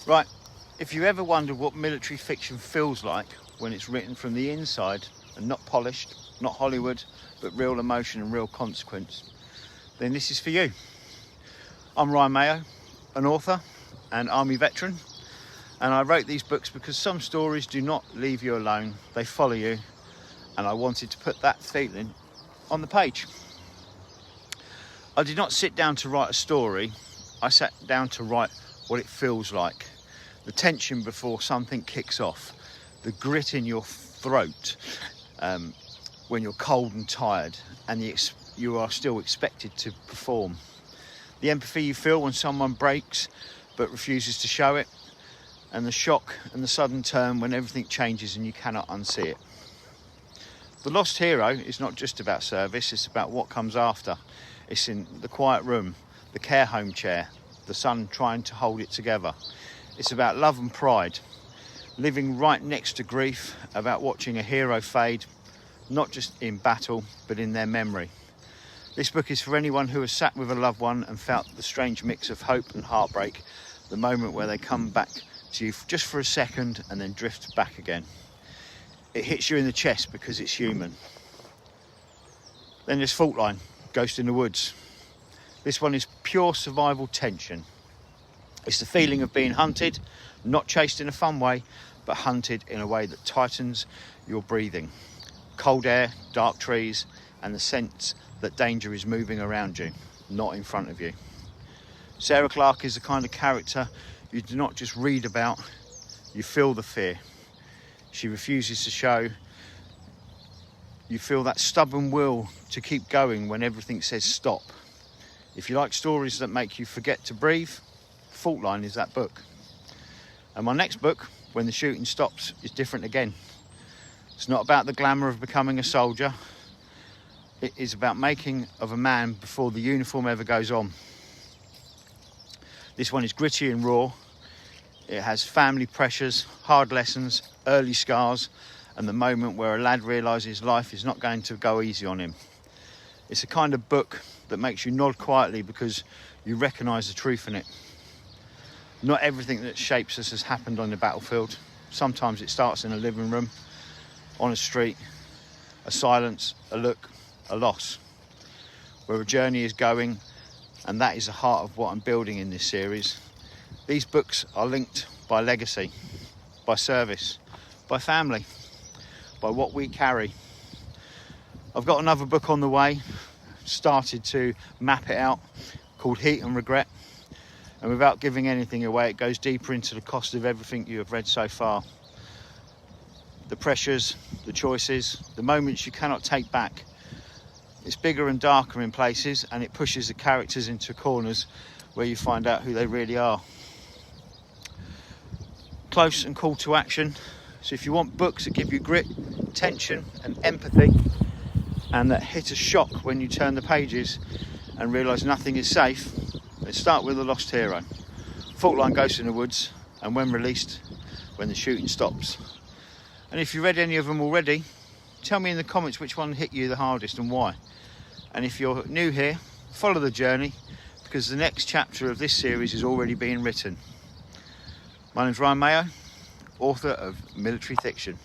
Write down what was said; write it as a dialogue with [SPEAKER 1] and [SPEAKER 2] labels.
[SPEAKER 1] Right, if you ever wondered what military fiction feels like when it's written from the inside and not polished, not Hollywood, but real emotion and real consequence, then this is for you. I'm Ryan Mayo, an author and army veteran, and I wrote these books because some stories do not leave you alone, they follow you, and I wanted to put that feeling on the page. I did not sit down to write a story, I sat down to write what it feels like. The tension before something kicks off, the grit in your throat when you're cold and tired and you are still expected to perform. The empathy you feel when someone breaks but refuses to show it, and the shock and the sudden turn when everything changes and you cannot unsee it. The Lost Hero is not just about service, it's about what comes after. It's in the quiet room, the care home chair, the son trying to hold it together. It's about love and pride, living right next to grief, about watching a hero fade, not just in battle, but in their memory. This book is for anyone who has sat with a loved one and felt the strange mix of hope and heartbreak, the moment where they come back to you just for a second and then drift back again. It hits you in the chest because it's human. Then there's Fault Line, Ghost in the Woods. This one is pure survival tension. It's the feeling of being hunted, not chased in a fun way, but hunted in a way that tightens your breathing. Cold air, dark trees, and the sense that danger is moving around you, not in front of you. Sarah Clarke is the kind of character you do not just read about, you feel the fear. She refuses to show. You feel that stubborn will to keep going when everything says stop. If you like stories that make you forget to breathe, Fault Line is that book. And my next book, When the Shooting Stops, is different again. It's not about the glamour of becoming a soldier. It is about making of a man before the uniform ever goes on. This one is gritty and raw. It has family pressures, hard lessons, early scars, and the moment where a lad realises life is not going to go easy on him. It's a kind of book that makes you nod quietly because you recognise the truth in it. Not everything that shapes us has happened on the battlefield. Sometimes it starts in a living room, on a street, a silence, a look, a loss. Where a journey is going, and that is the heart of what I'm building in this series. These books are linked by legacy, by service, by family, by what we carry. I've got another book on the way, started to map it out, called Heat and Regret. And without giving anything away, it goes deeper into the cost of everything you have read so far. The pressures, the choices, the moments you cannot take back. It's bigger and darker in places, and it pushes the characters into corners where you find out who they really are. Close and call to action. So if you want books that give you grit, tension and empathy, and that hit a shock when you turn the pages and realise nothing is safe, let's start with The Lost Hero. Fault Line, Ghost in the Woods, and when released, When the Shooting Stops. And if you read any of them already, tell me in the comments which one hit you the hardest and why. And if you're new here, follow the journey, because the next chapter of this series is already being written. My name's Ryan Mayo, author of military fiction.